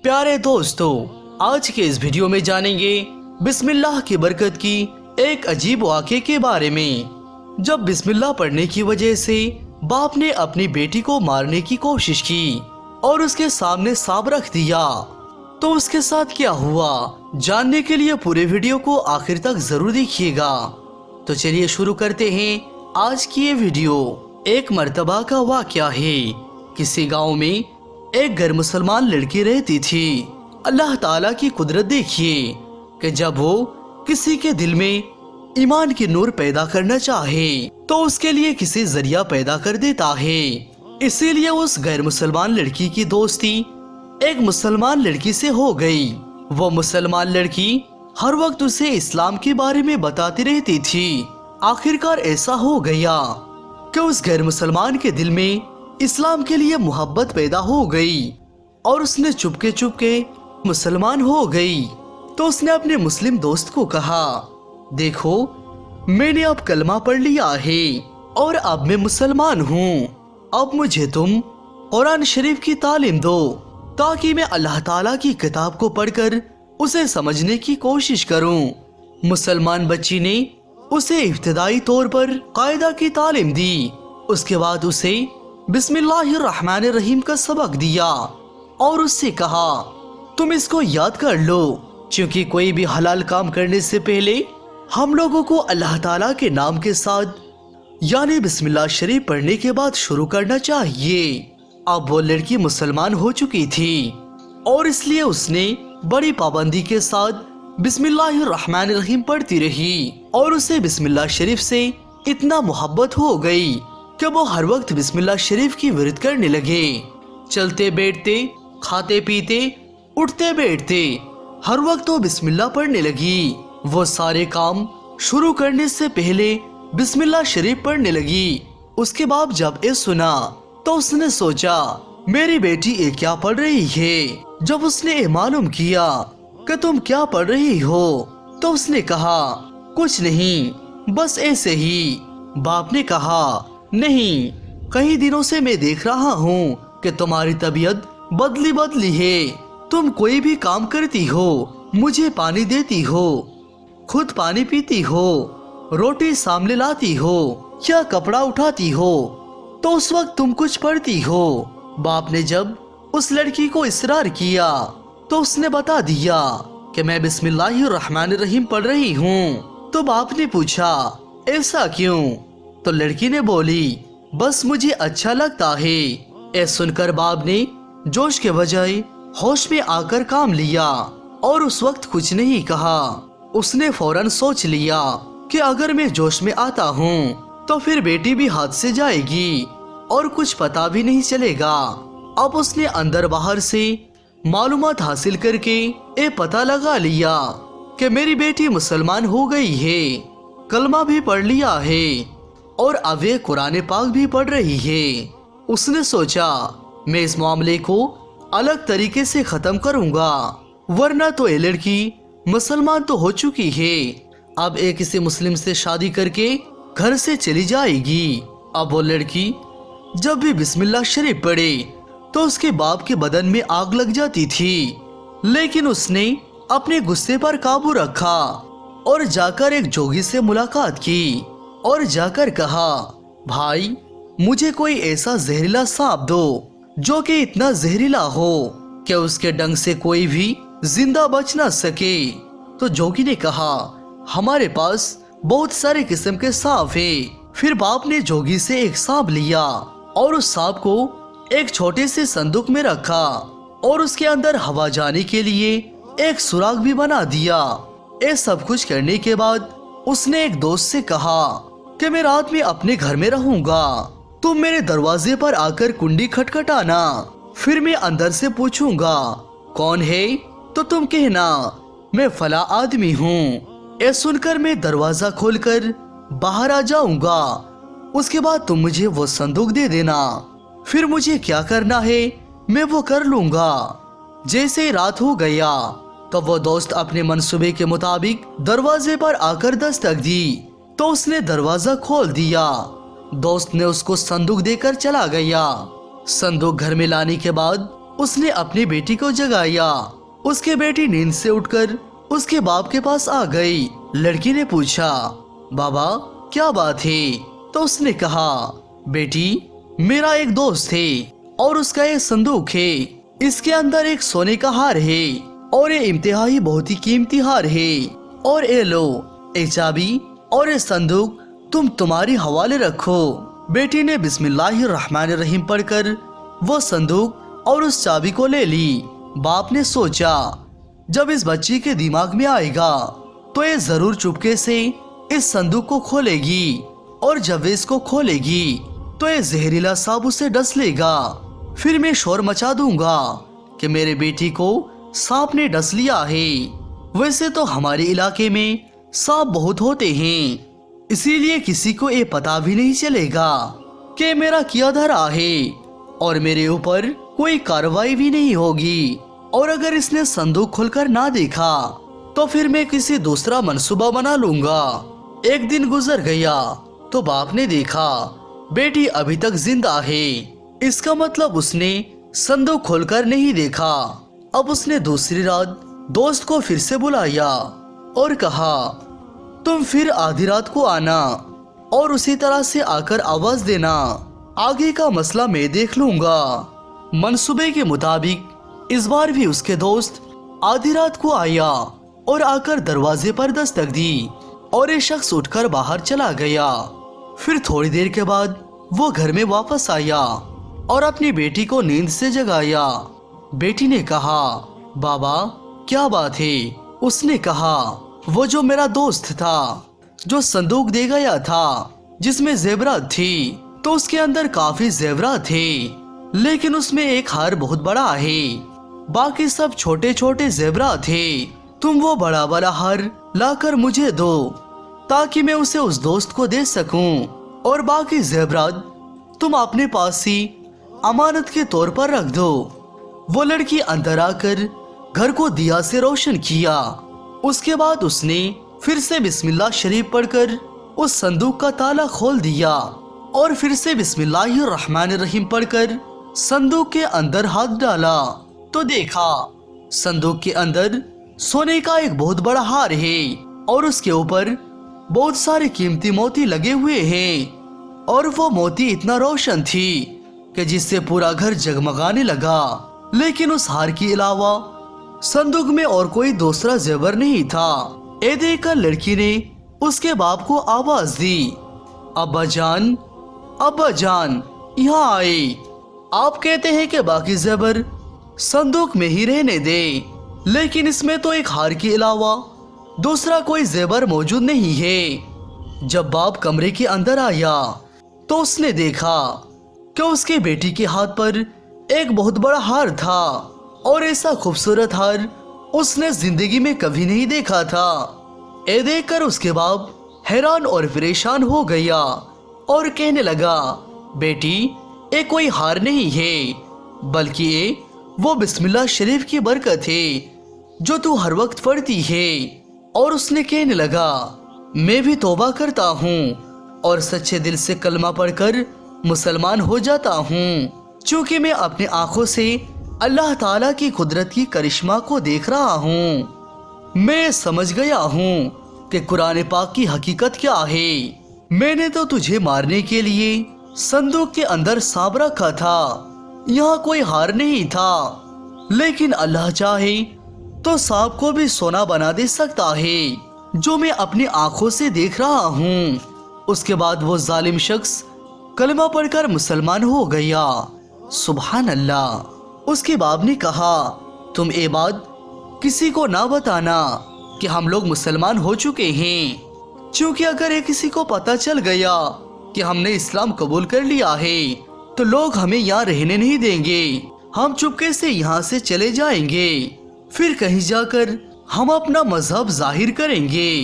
प्यारे दोस्तों, आज के इस वीडियो में जानेंगे बिस्मिल्लाह की बरकत की एक अजीब वाक़े के बारे में। जब बिस्मिल्लाह पढ़ने की वजह से बाप ने अपनी बेटी को मारने की कोशिश की और उसके सामने सांप रख दिया, तो उसके साथ क्या हुआ, जानने के लिए पूरे वीडियो को आखिर तक जरूर देखिएगा। तो चलिए शुरू करते हैं आज की ये वीडियो। एक मर्तबा का वाक़या है। किसी गांव में एक गैर मुसलमान लड़की रहती थी। अल्लाह ताला की कुदरत देखिए कि जब वो किसी के दिल में ईमान की नूर पैदा करना चाहे तो उसके लिए किसी जरिया पैदा कर देता है। इसीलिए उस गैर मुसलमान लड़की की दोस्ती एक मुसलमान लड़की से हो गई। वो मुसलमान लड़की हर वक्त उसे इस्लाम के बारे में बताती रहती थी। आखिरकार ऐसा हो गया कि उस गैर मुसलमान के दिल में इस्लाम के लिए मोहब्बत पैदा हो गई और उसने चुपके मुसलमान हो गई। तो उसने अपने मुस्लिम दोस्त को कहा, देखो मैंने अब कलमा पढ़ लिया है और अब मैं मुसलमान हूँ। अब मुझे तुम कुरान शरीफ की तालीम दो ताकि मैं अल्लाह ताला की किताब को पढ़कर उसे समझने की कोशिश करूँ। मुसलमान बच्ची ने उसे इब्तिदाई तौर पर कायदा की तालीम दी। उसके बाद उसे बिस्मिल्लाहिर्रहमानिर्रहीम का सबक दिया और उससे कहा, तुम इसको याद कर लो, क्योंकि कोई भी हलाल काम करने से पहले हम लोगों को अल्लाह ताला के नाम के साथ यानी बिस्मिल्लाह शरीफ पढ़ने के बाद शुरू करना चाहिए। अब वो लड़की मुसलमान हो चुकी थी और इसलिए उसने बड़ी पाबंदी के साथ बिस्मिल्लाहिर्रहमानिर्रहीम पढ़ती रही और उसे बिस्मिल्लाह शरीफ से इतना मोहब्बत हो गई कि वो हर वक्त बिस्मिल्लाह शरीफ की विरद करने लगे। चलते बैठते, खाते पीते, उठते बैठते हर वक्त वो बिस्मिल्लाह पढ़ने लगी। वो सारे काम शुरू करने से पहले बिस्मिल्लाह शरीफ पढ़ने लगी। उसके बाद जब ये सुना तो उसने सोचा, मेरी बेटी ये क्या पढ़ रही है। जब उसने ये मालूम किया कि तुम क्या पढ़ रही हो तो उसने कहा, कुछ नहीं, बस ऐसे ही। बाप ने कहा, नहीं, कई दिनों से मैं देख रहा हूँ कि तुम्हारी तबीयत बदली है। तुम कोई भी काम करती हो, मुझे पानी देती हो, खुद पानी पीती हो, रोटी सामने लाती हो या कपड़ा उठाती हो, तो उस वक्त तुम कुछ पढ़ती हो। बाप ने जब उस लड़की को इसरार किया तो उसने बता दिया कि मैं बिस्मिल्लाहिर्रहमानिर्रहीम पढ़ रही हूँ। तो बाप ने पूछा, ऐसा क्यों? तो लड़की ने बोली, बस मुझे अच्छा लगता है। ऐ सुनकर बाप ने जोश के बजाय होश में आकर काम लिया और उस वक्त कुछ नहीं कहा। उसने फौरन सोच लिया कि अगर मैं जोश में आता हूँ तो फिर बेटी भी हाथ से जाएगी और कुछ पता भी नहीं चलेगा। अब उसने अंदर बाहर से मालूमात हासिल करके ये पता लगा लिया कि मेरी बेटी मुसलमान हो गई है, कलमा भी पढ़ लिया है और अब वे कुरान पाक भी पढ़ रही है। उसने सोचा, मैं इस मामले को अलग तरीके से खत्म करूंगा, वरना तो ये लड़की मुसलमान तो हो चुकी है, अब एक किसी मुस्लिम से शादी करके घर से चली जाएगी। अब वो लड़की जब भी बिस्मिल्लाह शरीफ पढ़े तो उसके बाप के बदन में आग लग जाती थी, लेकिन उसने अपने गुस्से पर काबू रखा और जाकर एक जोगी से मुलाकात की और जाकर कहा, भाई मुझे कोई ऐसा जहरीला सांप दो जो कि इतना जहरीला हो कि उसके डंक से कोई भी जिंदा बच ना सके। तो जोगी ने कहा, हमारे पास बहुत सारे किस्म के सांप हैं। फिर बाप ने जोगी से एक सांप लिया और उस सांप को एक छोटे से संदूक में रखा और उसके अंदर हवा जाने के लिए एक सुराग भी बना दिया। ये सब कुछ करने के बाद उसने एक दोस्त से कहा कि मैं रात में अपने घर में रहूंगा, तुम मेरे दरवाजे पर आकर कुंडी खटखटाना, फिर मैं अंदर से पूछूंगा कौन है तो तुम कहना मैं फला आदमी हूँ। ये सुनकर मैं दरवाजा खोलकर बाहर आ जाऊंगा, उसके बाद तुम मुझे वो संदूक दे देना, फिर मुझे क्या करना है मैं वो कर लूंगा। जैसे रात हो गया तो वो दोस्त अपने मंसूबे के मुताबिक दरवाजे पर आकर दस्तक दी तो उसने दरवाजा खोल दिया। दोस्त ने उसको संदूक देकर चला गया। संदूक घर में लाने के बाद اس نے اپنی بیٹی کو جگایا۔ اس کی بیٹی نیند سے اٹھ کر اس کے باپ کے پاس آ گئی۔ لڑکی نے پوچھا، بابا کیا بات ہے؟ تو اس نے کہا، بیٹی میرا ایک دوست ہے اور اس کا ایک صندوق ہے، اس کے اندر ایک سونے کا ہار ہے اور یہ انتہائی بہت ہی قیمتی ہار ہے، اور اے لو ایک چابی اور یہ صندوق تمہاری حوالے رکھو۔ بیٹی نے بسم اللہ الرحمن الرحیم پڑھ کر وہ صندوق اور اس چابی کو لے لی۔ باپ نے سوچا جب اس بچی کے دماغ میں آئے گا تو یہ ضرور چپکے سے اس صندوق کو کھولے گی، اور جب اس کو کھولے گی تو یہ زہریلا سانپ اسے ڈس لے گا، پھر میں شور مچا دوں گا کہ میرے بیٹی کو سانپ نے ڈس لیا ہے۔ ویسے تو ہمارے علاقے میں سانپ بہت ہوتے ہیں، اسی لیے کسی کو یہ پتا بھی نہیں چلے گا کہ میرا کیا دھرا ہے، اور میرے اوپر کوئی کارروائی بھی نہیں ہوگی، اور اگر اس نے صندوق کھول کر نہ دیکھا تو پھر میں کسی دوسرا منصوبہ بنا لوں گا۔ ایک دن گزر گیا تو باپ نے دیکھا بیٹی ابھی تک زندہ ہے، اس کا مطلب اس نے صندوق کھول کر نہیں دیکھا۔ اب اس نے دوسری رات دوست کو پھر سے بلایا اور کہا، تم پھر آدھی رات کو آنا اور اسی طرح سے آ کر آواز دینا، آگے کا مسئلہ میں دیکھ لوں گا۔ منصوبے کے مطابق اس بار بھی اس کے دوست آدھی رات کو آیا اور آ کر دروازے پر دستک دی، اور یہ شخص اٹھ کر باہر چلا گیا۔ پھر تھوڑی دیر کے بعد وہ گھر میں واپس آیا اور اپنی بیٹی کو نیند سے جگایا۔ بیٹی نے کہا، بابا کیا بات ہے؟ اس نے کہا، وہ جو میرا دوست تھا جو صندوق دے گیا تھا جس میں زیورات تھی، تو اس کے اندر کافی زیورات تھے، لیکن اس میں ایک ہار بہت بڑا ہے، باقی سب چھوٹے چھوٹے زیورات تھے۔ تم وہ بڑا والا ہار لا کر مجھے دو تاکہ میں اسے اس دوست کو دے سکوں، اور باقی زیورات تم اپنے پاس ہی امانت کے طور پر رکھ دو۔ وہ لڑکی اندر آ کر گھر کو دیا سے روشن کیا۔ اس کے بعد اس نے پھر سے بسم اللہ شریف پڑھ کر اس صندوق کا تالا کھول دیا، اور پھر سے بسم اللہ الرحمن الرحیم پڑھ کر صندوق کے اندر ہاتھ ڈالا تو دیکھا صندوق کے اندر سونے کا ایک بہت بڑا ہار ہے، اور اس کے اوپر بہت سارے قیمتی موتی لگے ہوئے ہیں، اور وہ موتی اتنا روشن تھی کہ جس سے پورا گھر جگمگانے لگا۔ لیکن اس ہار کے علاوہ صندوق میں اور کوئی دوسرا زیور نہیں تھا۔ یہ دیکھ کر لڑکی نے اس کے باپ کو آواز دی، ابا جان، ابا جان یہاں آئے۔ آپ کہتے ہیں کہ باقی زیور صندوق میں ہی رہنے دے، لیکن اس میں تو ایک ہار کے علاوہ دوسرا کوئی زیور موجود نہیں ہے۔ جب باپ کمرے کے اندر آیا تو اس نے دیکھا کہ اس کی بیٹی کے ہاتھ پر ایک بہت بڑا ہار تھا، اور ایسا خوبصورت ہار اس نے زندگی میں کبھی نہیں دیکھا تھا۔ یہ دیکھ کر اس کے باپ حیران اور پریشان ہو گیا اور کہنے لگا، بیٹی یہ کوئی ہار نہیں ہے، بلکہ یہ وہ بسم اللہ شریف کی برکت ہے جو تو ہر وقت پڑھتی ہے۔ اور اس نے کہنے لگا، میں بھی توبہ کرتا ہوں اور سچے دل سے کلمہ پڑھ کر مسلمان ہو جاتا ہوں، چونکہ میں اپنی آنکھوں سے اللہ تعالیٰ کی قدرت کی کرشمہ کو دیکھ رہا ہوں۔ میں سمجھ گیا ہوں کہ قرآن پاک کی حقیقت کیا ہے۔ میں نے تو تجھے مارنے کے لیے صندوق کے اندر سانپ رکھا تھا، یہاں کوئی ہار نہیں تھا، لیکن اللہ چاہے تو سانپ کو بھی سونا بنا دے سکتا ہے، جو میں اپنی آنکھوں سے دیکھ رہا ہوں۔ اس کے بعد وہ ظالم شخص کلمہ پڑھ کر مسلمان ہو گیا۔ سبحان اللہ۔ اس کے باپ نے کہا، تم یہ بات کسی کو نہ بتانا کہ ہم لوگ مسلمان ہو چکے ہیں، چونکہ اگر یہ کسی کو پتہ چل گیا کہ ہم نے اسلام قبول کر لیا ہے تو لوگ ہمیں یہاں رہنے نہیں دیں گے، ہم چپکے سے یہاں سے چلے جائیں گے، پھر کہیں جا کر ہم اپنا مذہب ظاہر کریں گے۔